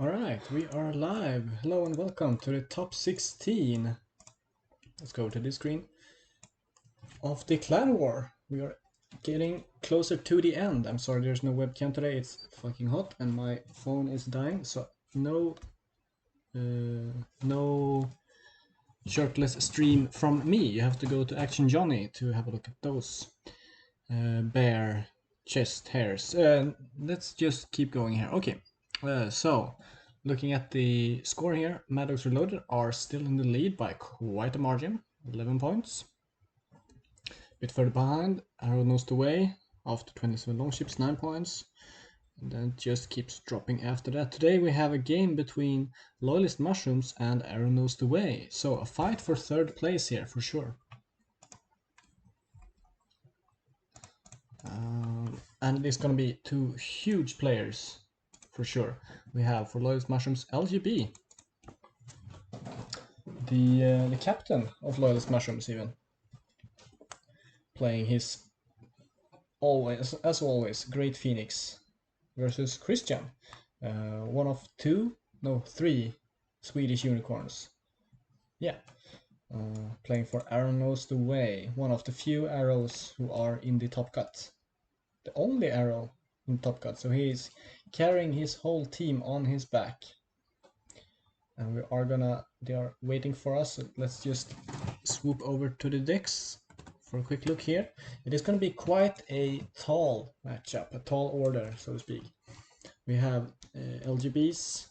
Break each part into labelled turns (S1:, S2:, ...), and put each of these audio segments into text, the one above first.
S1: Alright, we are live. Hello and welcome to the top 16. Let's go to this screen of the Clan War. We are getting closer to the end. I'm sorry there's no webcam today, it's fucking hot and my phone is dying, so no shirtless stream from me. You have to go to Action Johnny to have a look at those bare chest hairs. Let's just keep going here. Okay, so looking at the score here, Maddox Reloaded are still in the lead by quite a margin, 11 points. A bit further behind, Arrow Nosed Away after 27 longships, 9 points. And then it just keeps dropping after that. Today we have a game between Loyalist Mushrooms and Arrow Nosed Away. So a fight for third place here for sure. And it's gonna be two huge players for sure. We have for Loyalist Mushrooms LGB, the captain of Loyalist Mushrooms, even playing his always great Phoenix versus Christian, one of three Swedish unicorns. Yeah, playing for Arrow Nosed Away, one of the few arrows who are in the top cut. The only arrow in top cut, so he's carrying his whole team on his back. And they are waiting for us, so let's just swoop over to the decks for a quick look here. It is going to be quite a tall matchup, a tall order, so to speak. We have LGB's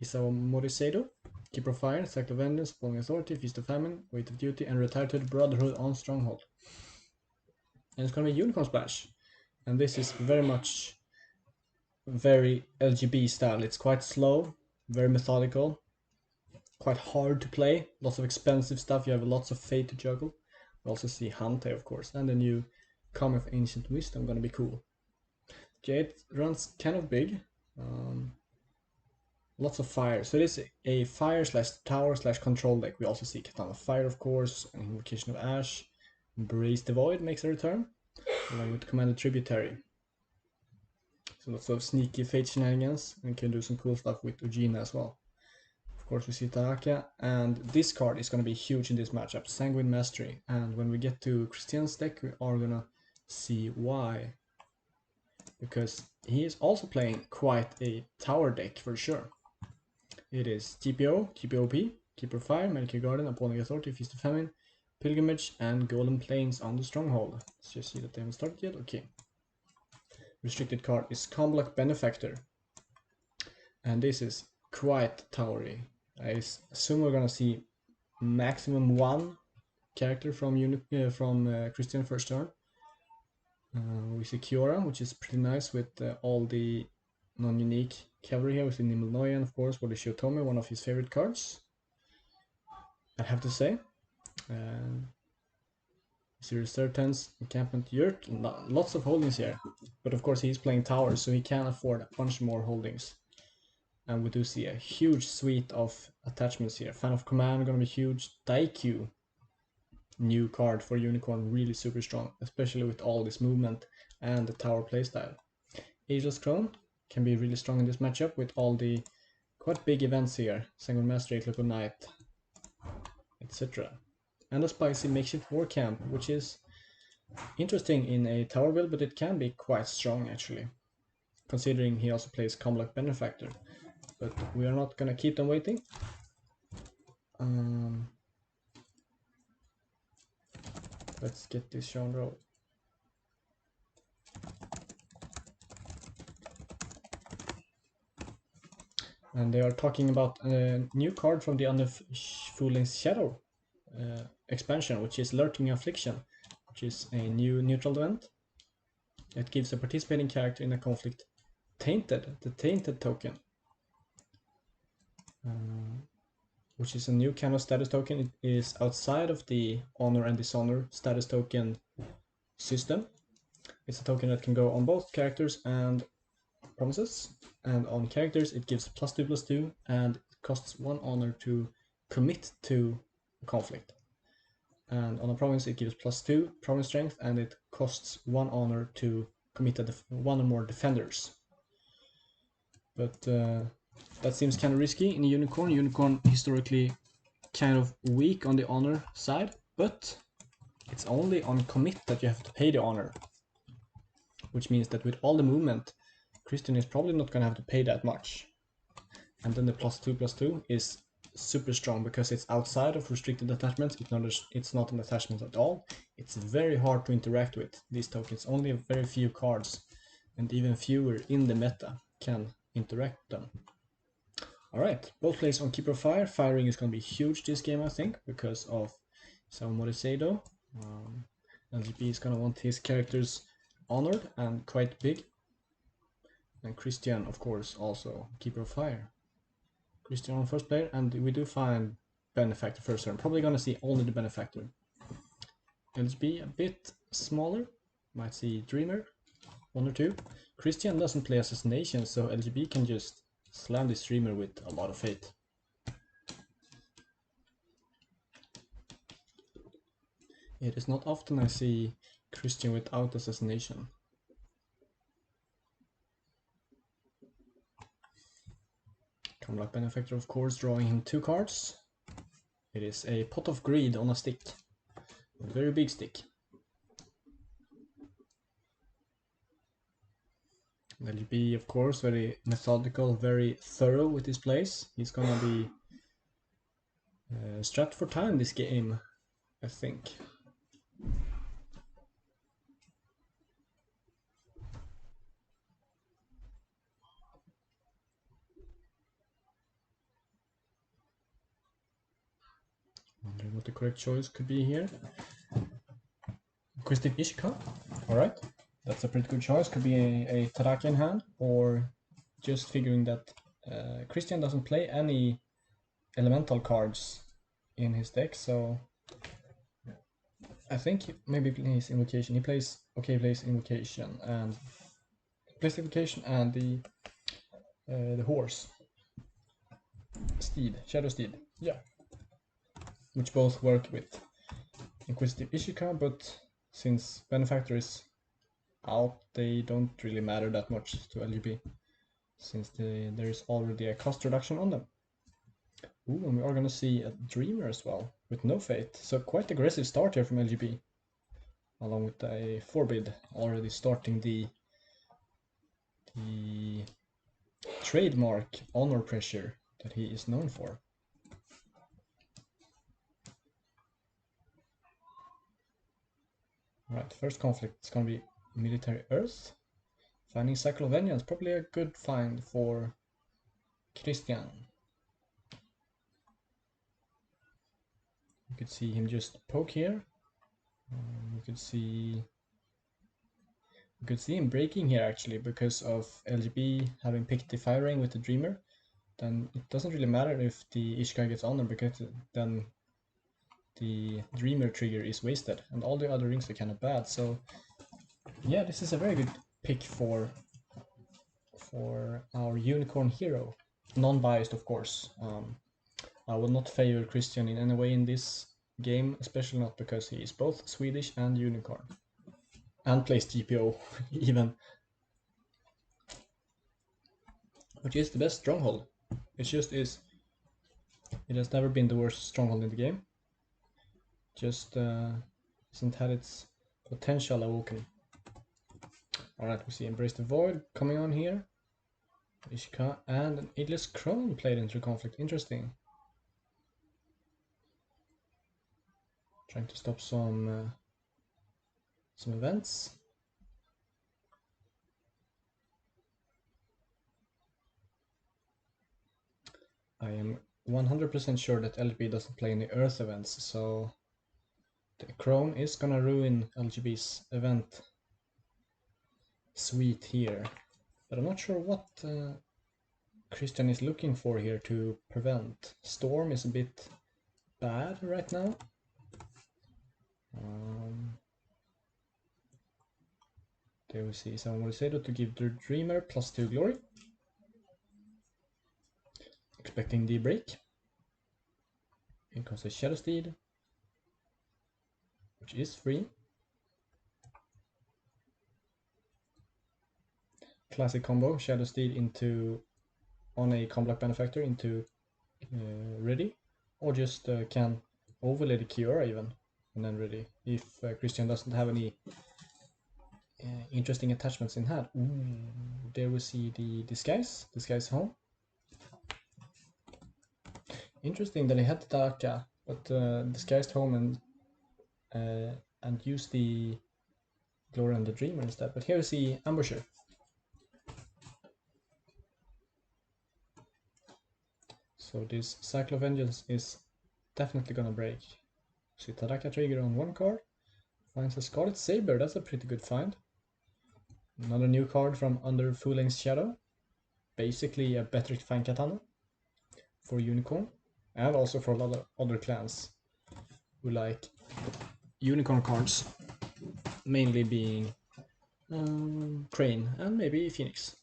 S1: Isao Morisedo, Keeper of Fire, Cycle of Vengeance, Falling Authority, Feast of Famine, Weight of Duty, and Retire to the Brotherhood on Stronghold. And it's going to be Unicorn Splash. And this is very LGB style. It's quite slow, very methodical, quite hard to play, lots of expensive stuff. You have lots of fate to juggle. We also see Hante, of course, and the new Comet of Ancient Wisdom gonna be cool. Jade runs kind of big, lots of fire. So it is a fire / tower / control deck. We also see Katana of Fire, of course, and Invocation of Ash. Embrace the Void makes a return, along with Commander Tributary. So lots of sneaky fate shenanigans, and can do some cool stuff with Ujina as well. Of course we see Tahaka, and this card is going to be huge in this matchup, Sanguine Mastery, and when we get to Christian's deck we are going to see why. Because he is also playing quite a tower deck for sure. It is TPO, TPOP, Keeper of Fire, Medical Garden, Appalling Authority, Feast of Famine, Pilgrimage, and Golden Plains on the Stronghold. Let's just see that they haven't started yet. Okay. Restricted card is Comblock Benefactor. And this is quite towery. I assume we're gonna see maximum one character from Christian first turn. We see Kiora, which is pretty nice with all the non-unique cavalry here. We see Nimble of course, for the Shiotome, one of his favorite cards, I have to say. Serious Sertans, Encampment Yurt, lots of holdings here. But of course he's playing towers, so he can afford a bunch more holdings. And we do see a huge suite of attachments here. Fan of Command gonna be huge. Daikyu, new card for Unicorn, really super strong, especially with all this movement and the tower playstyle. Ageless Crone can be really strong in this matchup with all the quite big events here. Sanguine Master, Local Knight, etc. And a spicy Makeshift War Camp, which is interesting in a tower build, but it can be quite strong actually, considering he also plays Comblock Benefactor. But we are not gonna keep them waiting. Let's get this show on roll. And they are talking about a new card from the Unfooling Shadow expansion, which is Lurking Affliction, which is a new neutral event. It gives a participating character in a conflict Tainted, the Tainted token, which is a new kind of status token. It is outside of the Honor and Dishonor status token system. It's a token that can go on both characters and promises, and on characters it gives +2/+2, and it costs 1 honor to commit to a conflict. And on a province it gives +2 province strength, and it costs 1 honor to commit to 1 or more defenders. But that seems kind of risky in a Unicorn. Unicorn historically kind of weak on the honor side, but it's only on commit that you have to pay the honor, which means that with all the movement, Christian is probably not going to have to pay that much. And then the +2/+2 is super strong because it's outside of restricted attachments. It's not an attachment at all. It's very hard to interact with these tokens. Only very few cards, and even fewer in the meta, can interact with them. Alright, both players on Keeper of Fire. Firing is going to be huge this game, I think, because of Saomodeseido. LGB is going to want his characters honored and quite big. And Christian, of course, also Keeper of Fire. Christian on first player, and we do find Benefactor first turn. Probably gonna see only the Benefactor. LGB a bit smaller. Might see Dreamer, 1 or 2. Christian doesn't play Assassination, so LGB can just slam this Dreamer with a lot of fate. It is not often I see Christian without Assassination. Comblock Benefactor, of course, drawing him 2 cards. It is a Pot of Greed on a stick. A very big stick. LGB, of course, very methodical, very thorough with his plays. He's gonna be strapped for time this game, I think. Wondering what the correct choice could be here. Inquisitive Ishika, alright. That's a pretty good choice. Could be a Taraki in hand, or just figuring that Christian doesn't play any elemental cards in his deck, so I think he maybe plays Invocation. He plays Invocation and the horse, Steed, Shadow Steed, yeah, which both work with Inquisitive Ishika, but since Benefactor is out, they don't really matter that much to LGB, since there is already a cost reduction on them. Ooh, and we are gonna see a Dreamer as well, with no fate, so quite aggressive start here from LGB, along with a Forbid already starting the trademark honor pressure that he is known for. Alright, first conflict is gonna be Military Earth. Finding Cycle of Vengeance, probably a good find for Christian. You could see him just poke here. You could see him breaking here actually because of LGB having picked the fire ring with the Dreamer. Then it doesn't really matter if the Ishkai gets on them because then the Dreamer trigger is wasted and all the other rings are kind of bad. So yeah, this is a very good pick for our unicorn hero. Non-biased, of course. I will not favor Christian in any way in this game, especially not because he is both Swedish and unicorn. And plays GPO, even. Which is the best stronghold. It just is. It has never been the worst stronghold in the game. Just hasn't had its potential awoken. Alright, we see Embrace the Void coming on here. Ishka and an Idlis Crone played into conflict. Interesting. Trying to stop some events. I am 100% sure that LGB doesn't play any Earth events, so the Crone is gonna ruin LGB's event suite here. But I'm not sure what Christian is looking for here to prevent. Storm is a bit bad right now. There we see someone will say to give the Dreamer +2 glory. Expecting the break. Here comes the Shadow Steed, which is free. Classic combo, Shadow Steed into on a Comblock Benefactor into ready, or just can overlay the Kiora even, and then ready, if Christian doesn't have any interesting attachments in hand. Ooh, there we see the Disguise Home. Interesting that he had the Daka, but Disguised Home and use the Glory and the Dreamer instead. But here we see Ambusher. So this Cycle of Vengeance is definitely gonna break. See Tadaka trigger on one card. Finds a Scarlet Saber, that's a pretty good find. Another new card from under Fuling's Shadow. Basically a Betrick Fine Katana for Unicorn. And also for a lot of other clans who like Unicorn cards. Mainly being Crane and maybe Phoenix.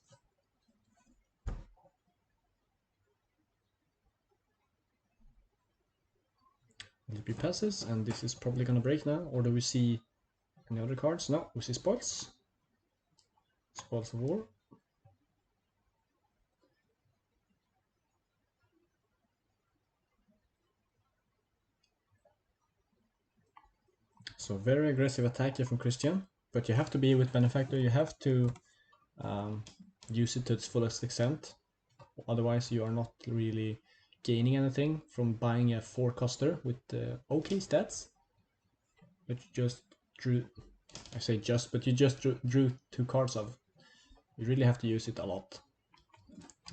S1: LGB passes, and this is probably gonna break now. Or do we see any other cards? No, we see Spoils. Spoils of War. So very aggressive attack here from Christian, but you have to be with Benefactor, you have to use it to its fullest extent, otherwise you are not really gaining anything from buying a 4-coster with okay stats, but you just drew, I say just, but you just drew 2 cards of. You really have to use it a lot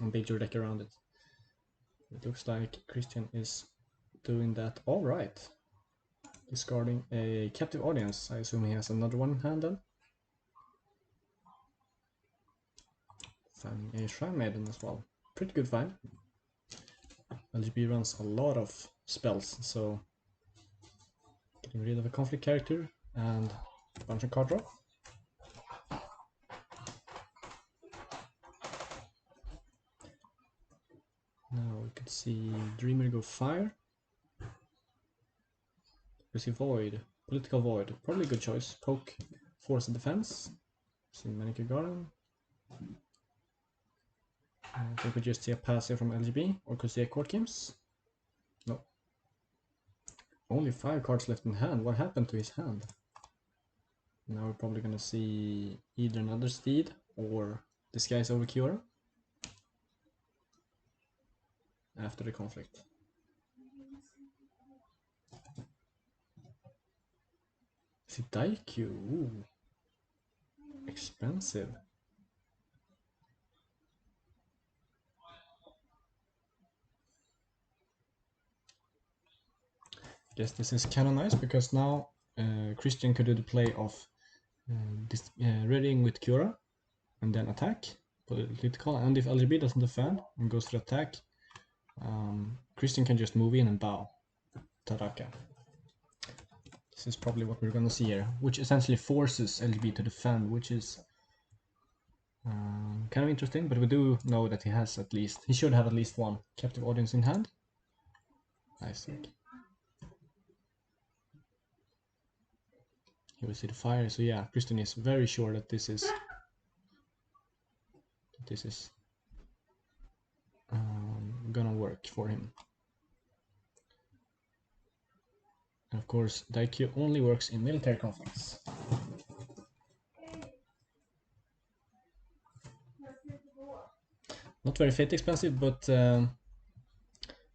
S1: and build your deck around it. It looks like Christian is doing that alright. Discarding a Captive Audience. I assume he has another one in hand then. Finding a Shrine Maiden as well. Pretty good find. LGB runs a lot of spells, so getting rid of a conflict character and a bunch of card draw. Now we could see Dreamer go Fire. We see Void, Political Void, probably a good choice. Poke, Force and Defense. See Manicure Garden. I think we just see a pass here from LGB, or could see a Court Games. No. Only 5 cards left in hand. What happened to his hand? Now we're probably gonna see either another Steed or Disguise over Kiora after the conflict. see Daikyu. Ooh. Expensive. Guess this is kind of nice because now Christian could do the play of readying with Cura and then attack, political, and if LGB doesn't defend and goes to attack, Christian can just move in and bow Taraka. This is probably what we're gonna see here, which essentially forces LGB to defend, which is kind of interesting, but we do know that he should have at least one captive audience in hand. I think. Here we see the fire, so yeah, Christian is very sure that this is gonna work for him. And of course, Daikyu only works in military conflicts. Not very fate expensive, but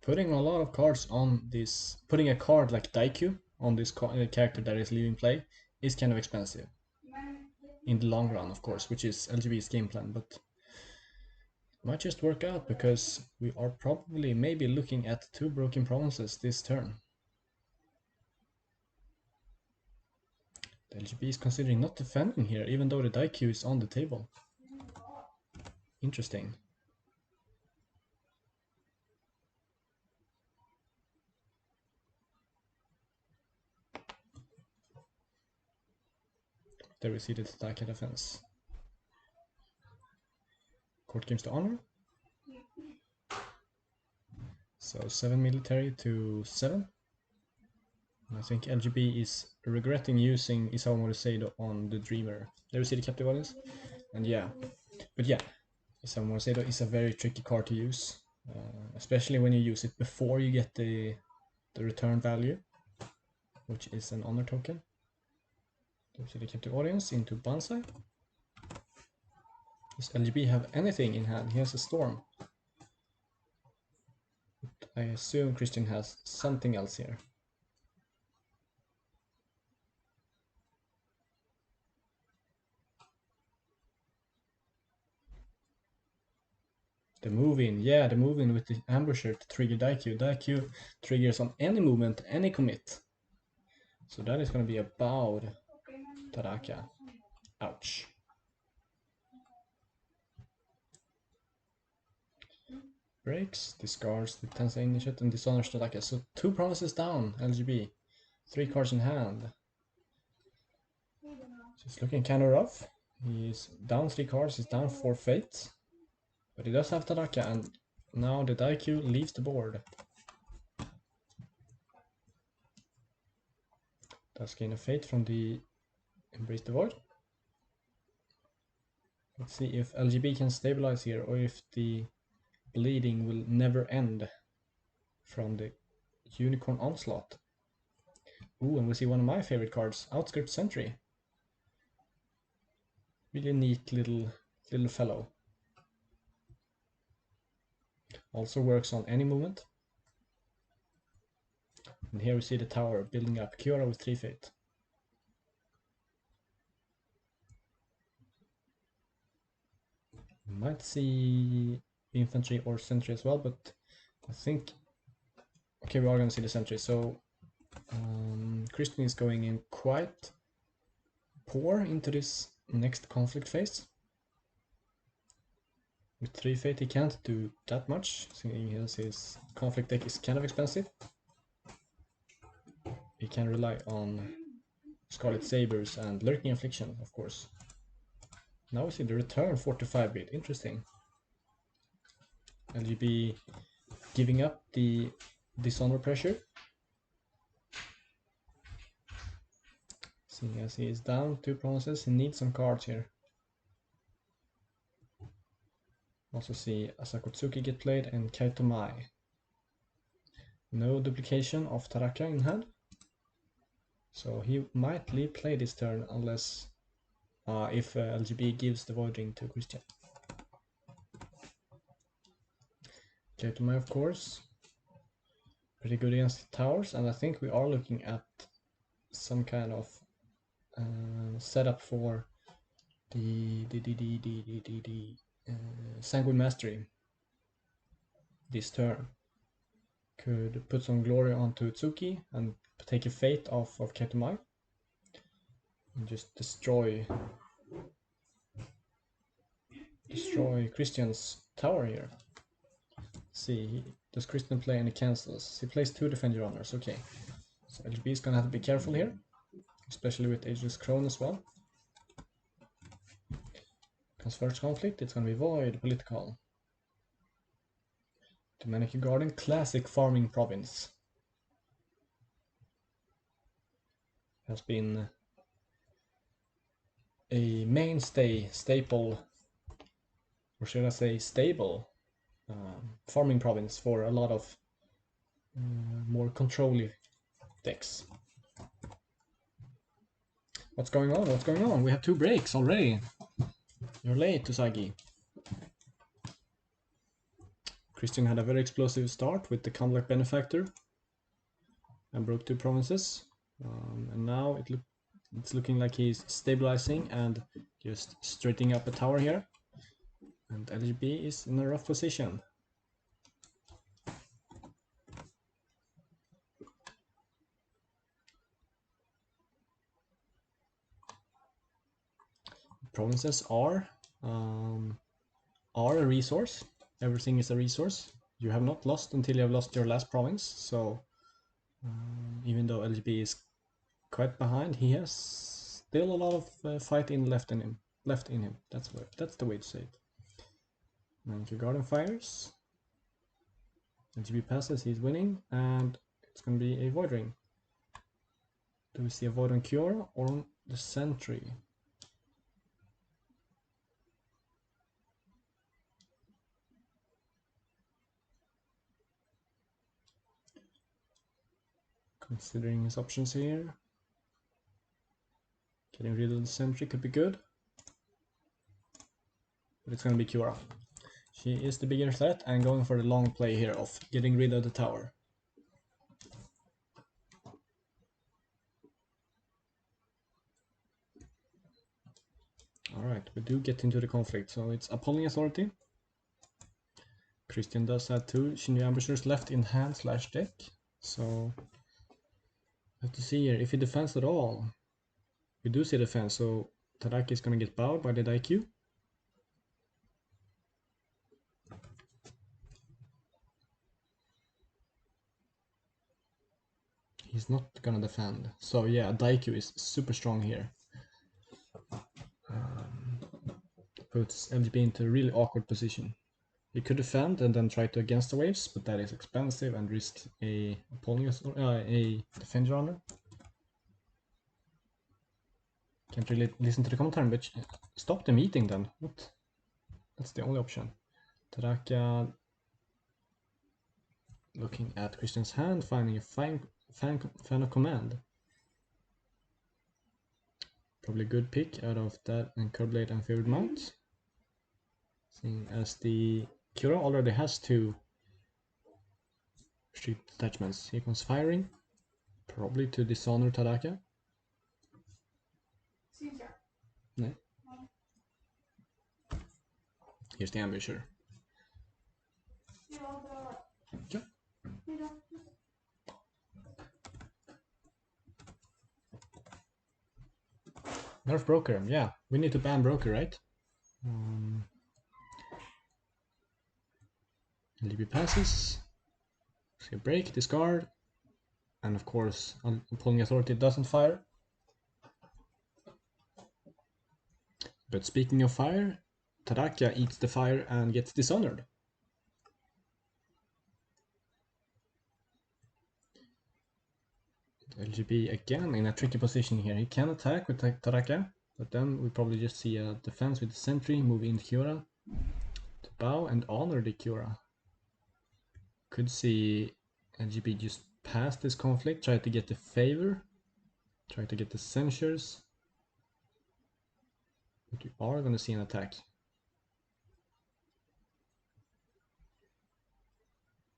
S1: putting a lot of cards on this, putting a card like Daikyu on this character that is leaving play is kind of expensive. In the long run, of course, which is LGB's game plan, but might just work out because we are probably maybe looking at 2 broken provinces this turn. The LGB is considering not defending here, even though the Daikyu is on the table. Interesting. There we see the Tataka defense. Court games to honor. So 7 military to 7. I think LGB is regretting using Isao Moriseido on the Dreamer. There we see the captive audience. And yeah, but yeah, Isao Moriseido is a very tricky card to use, especially when you use it before you get the return value, which is an honor token. There we see the captive audience into Banzai. Does LGB have anything in hand? He has a Storm. But I assume Christian has something else here. The move-in, yeah, the move-in with the ambusher to trigger Daikyu. Daikyu triggers on any movement, any commit. So that is going to be a bowed Taraka. Ouch. Breaks, discards the Tensei Initiate and dishonors Taraka. So 2 promises down, LGB. 3 cards in hand. Just looking kind of rough. He's down 3 cards, he's down 4 fate. But he does have Taraka, and now the Daikyu leaves the board. Does gain a fate from the Embrace the Void. Let's see if LGB can stabilize here, or if the bleeding will never end from the Unicorn Onslaught. Ooh, and we see one of my favorite cards, Outskirt Sentry. Really neat little fellow. Also works on any movement. And here we see the tower building up Kiora with 3 fate. Might see infantry or sentry as well, but I think, okay, we are going to see the sentry. So Christian is going in quite poor into this next conflict phase. With 3 fate he can't do that much, seeing his conflict deck is kind of expensive. He can rely on Scarlet Sabers and Lurking Affliction, of course. Now we see the return 45-bit, interesting. LGB giving up the dishonor pressure. Seeing as he is down 2 promises, he needs some cards here. Also see Asakotsuki get played and Kaito Mai. No duplication of Taraka in hand. So he might leave play this turn unless if LGB gives the Void Ring to Christian. Kaito Mai, of course. Pretty good against the towers, and I think we are looking at some kind of setup for the Sanguine Mastery this turn. Could put some glory onto Tsuki and take a fate off of Ketumai and just destroy Christian's tower here. See, does Christian play any cancels? He plays 2 Defender Honors, okay. So LGB is gonna have to be careful here, especially with Ageless Crone as well. Because first conflict, it's gonna be Void, Political. Dominican Garden, classic farming province. Has been a mainstay, staple, or should I say stable, farming province for a lot of more control-y decks. What's going on? What's going on? We have 2 breaks already. You're late, Usagi. Christian had a very explosive start with the Comeback Benefactor and broke 2 provinces. And now it's looking like he's stabilizing and just straightening up a tower here. And LGB is in a rough position. Provinces are a resource. Everything is a resource. You have not lost until you have lost your last province. So even though LGB is quite behind, he has still a lot of fighting left in him. That's the way to say it. And your Garden fires. LGB passes, he's winning, and it's going to be a Void Ring. Do we see a Void on Cure or on the Sentry? Considering his options here. Getting rid of the Sentry could be good. But it's going to be Cura. She is the bigger threat and going for the long play here of getting rid of the tower. Alright, we do get into the conflict, so it's Appalling Authority. Christian does have 2 Shinju Ambushers left in hand / deck, so have to see here if he defends at all. We do see defense, so Tadaki is going to get bowed by the Daikyu. He's not going to defend, so yeah, Daikyu is super strong here. Puts LGB into a really awkward position. He could defend and then try to against the waves, but that is expensive and risks a Defender Honor. Can't really listen to the commentary, but stop the meeting then. What? That's the only option. Taraka looking at Christian's hand, finding a fan of command. Probably a good pick out of that and Curbblade and Favored Mount. Seeing as the Cura already has 2 street detachments. Here comes firing. Probably to dishonor Tadaka. No. Here's the ambusher. Yeah. Nerf Broker, yeah. We need to ban Broker, right? LGB passes. See a break, discard. And of course, Appalling Authority doesn't fire. But speaking of fire, Tadaka eats the fire and gets dishonored. LGB again in a tricky position here. He can attack with Tadaka, but then we probably just see a defense with the Sentry, move in Cura to bow and honor the Cura. Could see LGB just pass this conflict, try to get the favor, try to get the censures. But we are going to see an attack.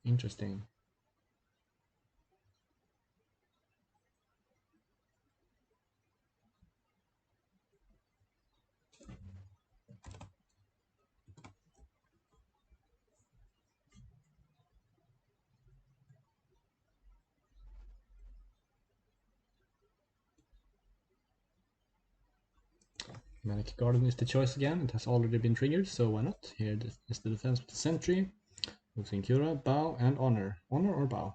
S1: Interesting. Manic Garden is the choice again. It has already been triggered, so why not? Here is the defense with the sentry. Losing Cura, bow, and honor. Honor or bow?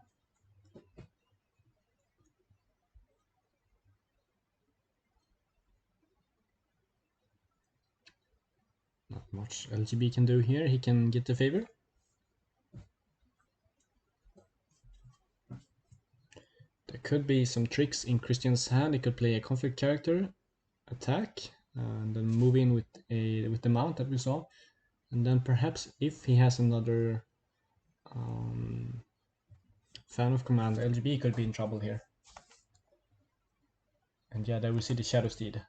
S1: Not much LGB can do here. He can get the favor. There could be some tricks in Christian's hand. He could play a conflict character, attack, and then move in with the mount that we saw. And then perhaps if he has another fan of command, LGB could be in trouble here. And yeah, there we see the Shadow Steed.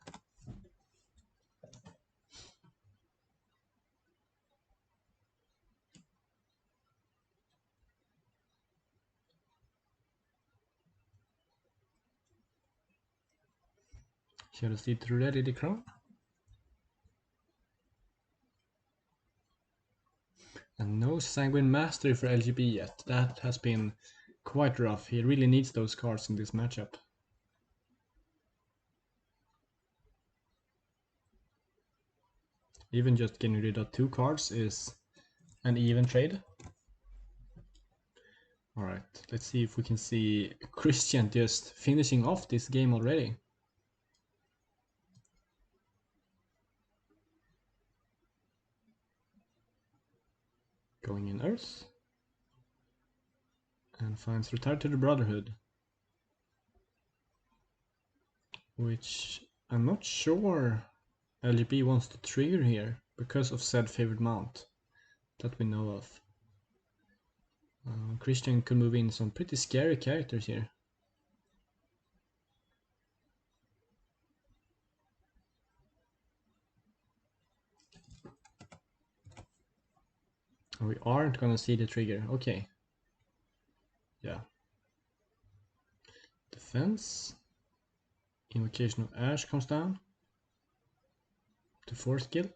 S1: Shadow Steed to ready the crown. And no Sanguine Mastery for LGB yet. That has been quite rough. He really needs those cards in this matchup. Even just getting rid of 2 cards is an even trade. Alright, let's see if we can see Christian just finishing off this game already. Going in Earth. And finds Return to the Brotherhood. Which I'm not sure LGB wants to trigger here because of said favored mount that we know of. Christian could move in some pretty scary characters here. We aren't gonna see the trigger. Okay. Yeah. Defense. Invocation of Ash comes down. The 4th skill.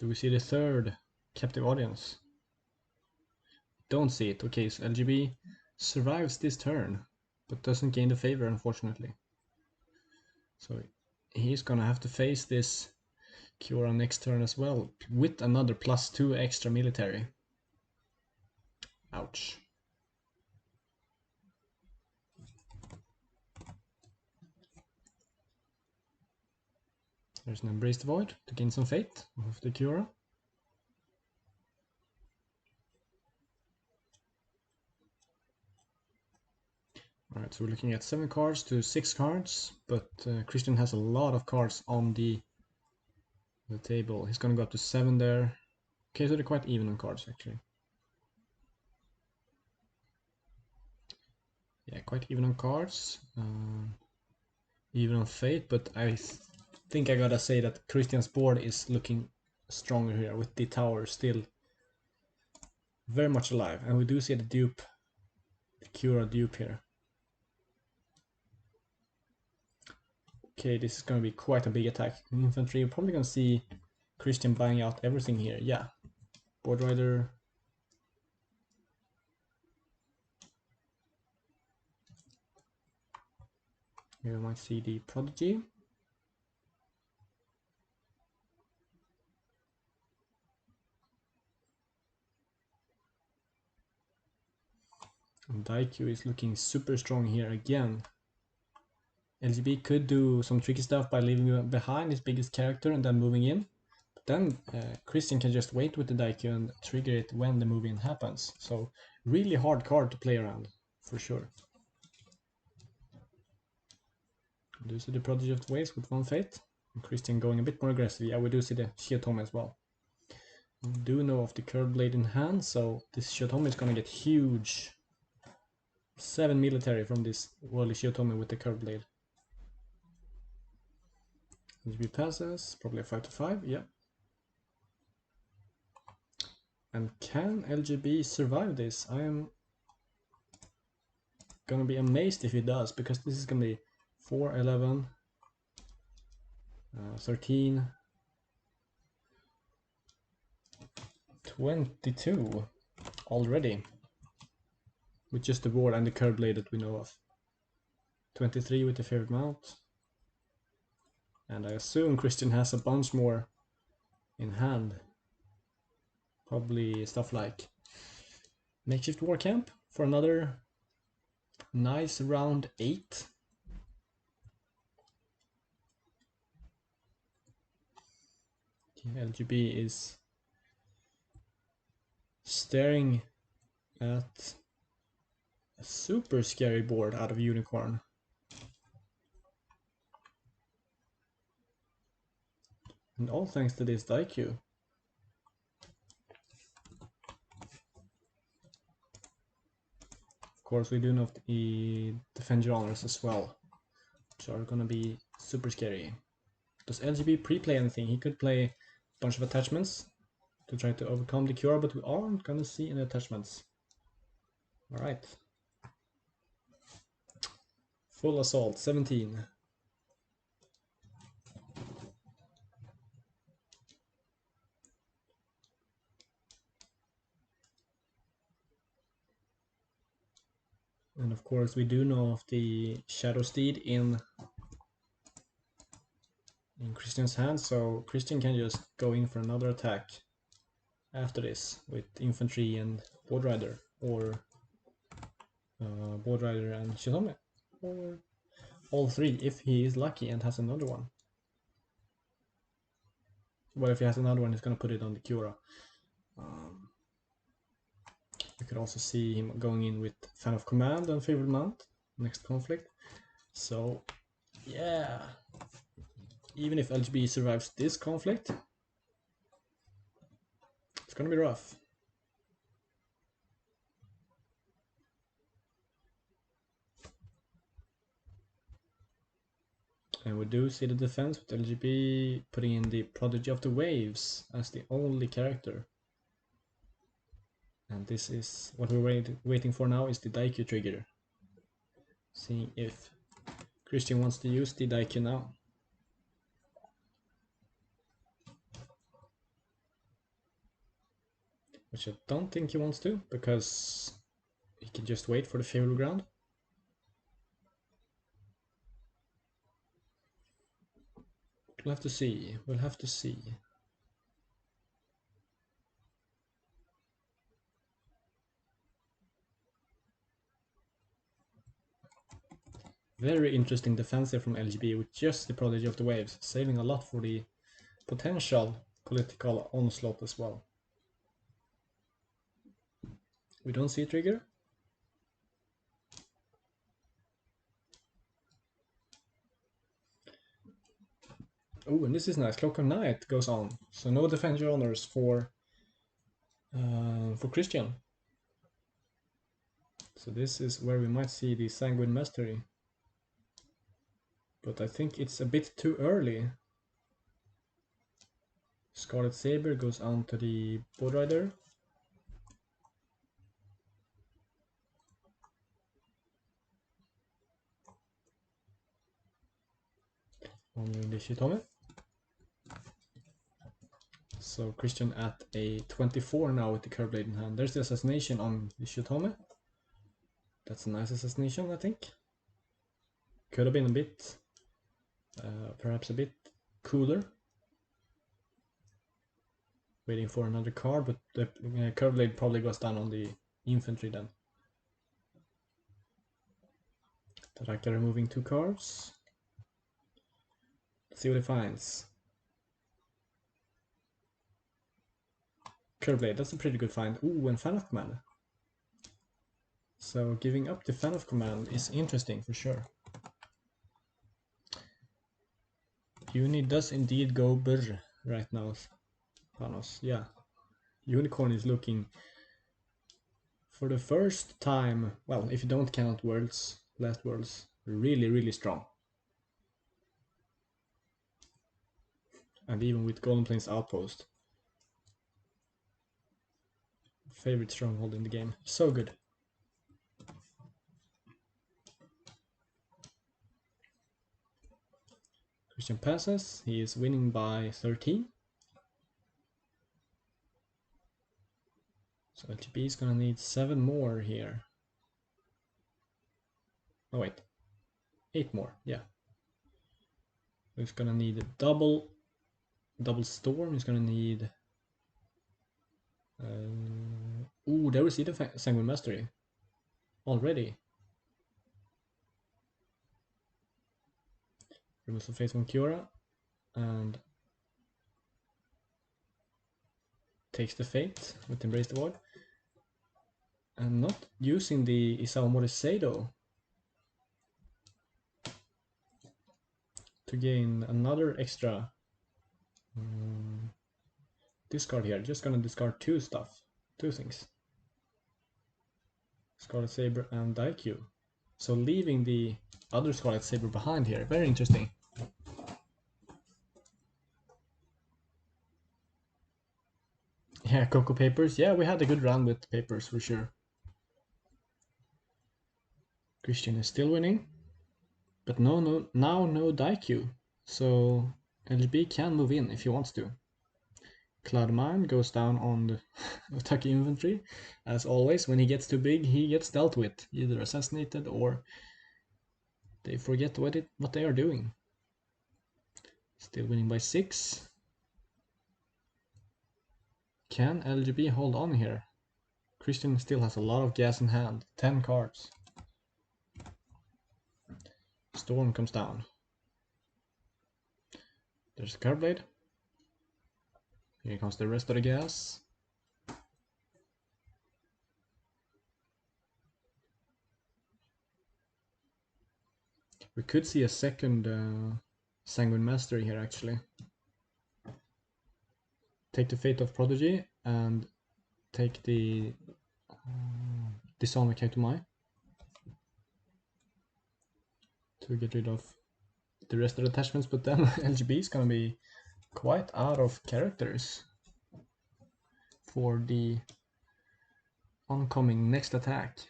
S1: Do we see the 3rd captive audience? Don't see it. Okay, so LGB survives this turn, but doesn't gain the favor, unfortunately. So he's gonna have to face this Cura next turn as well, with another +2 extra military. Ouch. There's an Embrace the Void to gain some fate of the Cura. Alright, so we're looking at 7 cards to 6 cards, but Christian has a lot of cards on the table. He's gonna go up to 7 there. Okay, so they're quite even on cards actually. Yeah, quite even on cards. Even on fate, but I think I gotta say that Christian's board is looking stronger here with the tower still very much alive. And we do see the dupe, the Cura dupe here. Okay, this is gonna be quite a big attack. In infantry, you're probably gonna see Christian buying out everything here. Yeah, Board Rider. Here we might see the Prodigy. And Daikyu is looking super strong here again. LGB could do some tricky stuff by leaving behind his biggest character and then moving in. But then Christian can just wait with the Daikyu and trigger it when the move in happens. So really hard card to play around, for sure. We do see the Prodigy of the Waves with 1 fate. And Christian going a bit more aggressive. Yeah, we do see the Shiotome as well. We do know of the Curved Blade in hand, so this Shiotome is gonna get huge. 7 military from this Worldly Shiotome with the Curved Blade. LGB passes, probably a 5 to 5, yeah. And can LGB survive this? I am gonna be amazed if he does, because this is gonna be 4, 11, 13, 22 already. With just the board and the Curved Blade that we know of. 23 with the favorite mount. And I assume Christian has a bunch more in hand. Probably stuff like Makeshift War Camp for another nice round 8. LGB is staring at a super scary board out of Unicorn. And all thanks to this die queue. Of course, we do know the Defend Your Honors as well, which are gonna be super scary. Does LGB pre-play anything? He could play a bunch of attachments to try to overcome the cure, but we aren't gonna see any attachments. Alright. Full assault, 17. And of course we do know of the Shadow Steed in Christian's hand, so Christian can just go in for another attack after this with Infantry and Board Rider, or Board Rider and Shitome, or all three if he is lucky and has another one. Well, if he has another one, he's gonna put it on the Cura. You could also see him going in with Fan of Command and Favorite Mount next conflict. So, yeah. Even if LGB survives this conflict, it's gonna be rough. And we do see the defense with LGB putting in the Prodigy of the Waves as the only character. And this is what we're waiting for now, is the Daikyu trigger. Seeing if Christian wants to use the Daikyu now. Which I don't think he wants to, because he can just wait for the favorable ground. We'll have to see, we'll have to see. Very interesting defense here from LGB with just the Prodigy of the Waves, saving a lot for the potential political onslaught as well. We don't see a trigger. Oh, and this is nice. Cloak of Night goes on, so no Defend Your Honors for Christian. So this is where we might see the Sanguine Mastery. But I think it's a bit too early. Scarlet Saber goes on to the Board Rider. Honoring the Shitome. So Christian at a 24 now with the Curve Blade in hand. There's the assassination on the Shitome. That's a nice assassination, I think. Could have been a bit, perhaps a bit cooler. Waiting for another card, but the Curve Blade probably goes down on the Infantry then. Taraka removing 2 cards. Let's see what he finds. Curve Blade, that's a pretty good find. Ooh, and Fan of Command. So giving up the Fan of Command is interesting for sure. Uni does indeed go brr right now, Panos. Yeah, Unicorn is looking, for the first time, well, if you don't count Worlds, last Worlds, really, really strong. And even with Golden Plains Outpost. Favorite stronghold in the game. So good. Christian passes. He is winning by 13. So LGB is gonna need 7 more here. Oh wait, 8 more, yeah. He's gonna need a double storm. He's gonna need. Ooh, there we see the Sanguine Mastery already. Removes the phase 1 Cura and takes the Fate with Embrace the Void. And not using the Isao Moriseido to gain another extra discard here. Just gonna discard two things. Scarlet Saber and Daikyu. So leaving the other Scarlet Saber behind here. Very interesting. Yeah, Cocoa Papers. Yeah, we had a good run with Papers for sure. Christian is still winning. But now no Daikyu. So LGB can move in if he wants to. Cloud Mine goes down on the attack infantry. As always, when he gets too big, he gets dealt with. Either assassinated or they forget what they are doing. Still winning by 6. Can LGB hold on here? Christian still has a lot of gas in hand. 10 cards. Storm comes down. There's a Cardblade. Here comes the rest of the gas. We could see a second Sanguine Mastery here actually. Take the Fate of Prodigy and take the Disarm Katomai to get rid of the rest of the attachments, but then LGB is gonna be quite out of characters for the oncoming next attack.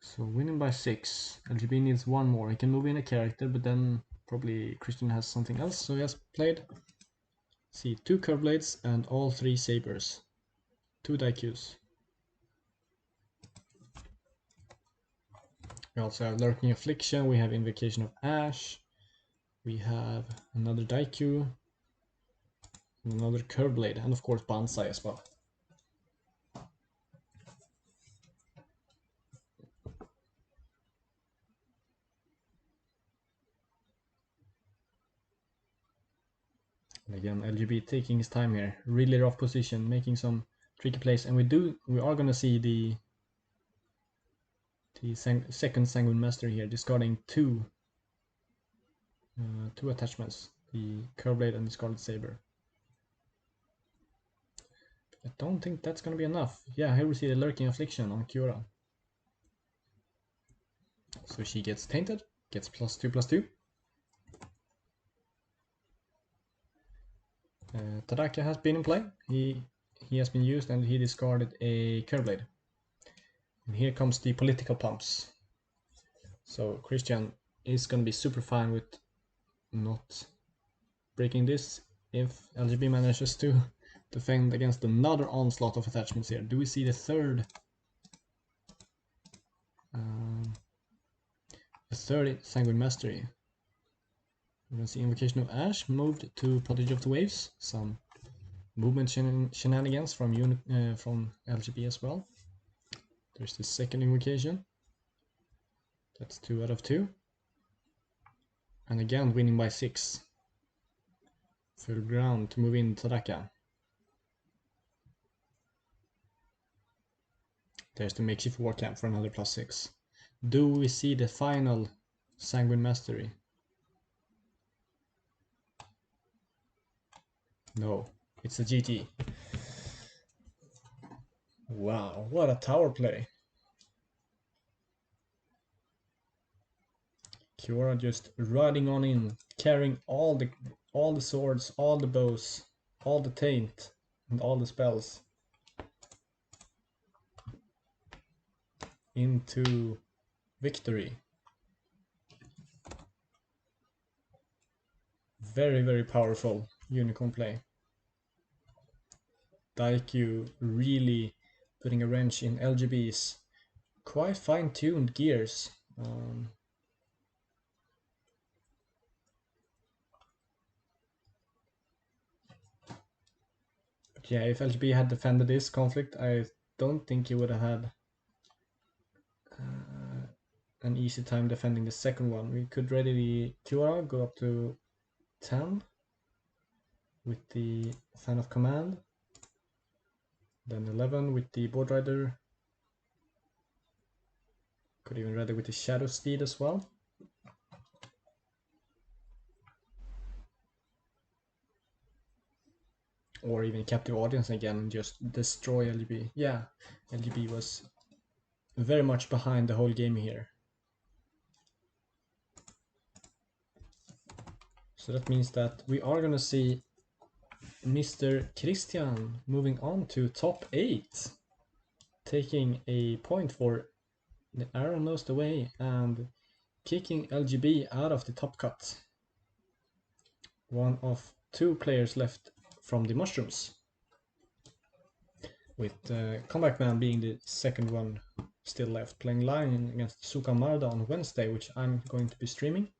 S1: So winning by 6. LGB needs one more. He can move in a character, but then probably Christian has something else. So he has played, see, 2 Curve Blades and all 3 Sabers. 2 Daikyus. We also have Lurking Affliction, we have Invocation of Ash, we have another Daikyu, another Curve Blade, and of course Banzai as well. And again, LGB taking his time here, really rough position, making some tricky plays, and we are gonna see the second Sanguine Master here, discarding two attachments, the Curve Blade and the Scarlet Saber. I don't think that's gonna be enough. Yeah, here we see the Lurking Affliction on Cura. So she gets tainted, gets +2/+2. Tadaka has been in play. He has been used and he discarded a Curve Blade. And here comes the political pumps. So Christian is gonna be super fine with not breaking this if LGB manages to defend against another onslaught of attachments here. Do we see the third Sanguine Mastery? We're gonna see Invocation of Ash moved to Prodigy of the Waves. Some movement shenanigans from LGB as well. There's the second invocation. That's 2 out of 2. And again winning by 6. Full ground to move in Tadaka. There's the makeshift war camp for another +6. Do we see the final Sanguine Mastery? No, it's a GT. Wow, what a tower play. Cura just riding on in, carrying all the swords, all the bows, all the taint, and all the spells into victory. Very, very powerful unicorn play. Daikyu really putting a wrench in LGB's quite fine-tuned gears. But yeah, if LGB had defended this conflict, I don't think he would have had an easy time defending the second one. We could readily QRA go up to 10 with the Fan of Command, then 11 with the Board Rider, could even ready with the Shadow Steed as well. Or even Captive Audience again and just destroy LGB. Yeah, LGB was very much behind the whole game here. So that means that we are gonna see Mr. Christian moving on to top 8, taking a point for the Arrow Nosed Away and kicking LGB out of the top cut. One of 2 players left from the Mushrooms, with Comeback Man being the second one still left, playing Lion against Suka Marda on Wednesday, which I'm going to be streaming.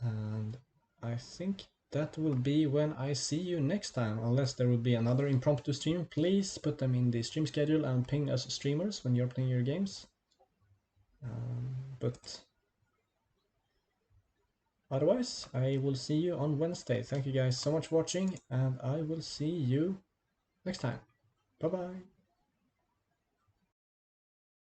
S1: And I think that will be when I see you next time, unless there will be another impromptu stream. Please put them in the stream schedule and ping us streamers when you're playing your games. But otherwise, I will see you on Wednesday. Thank you guys so much for watching, and I will see you next time. Bye bye.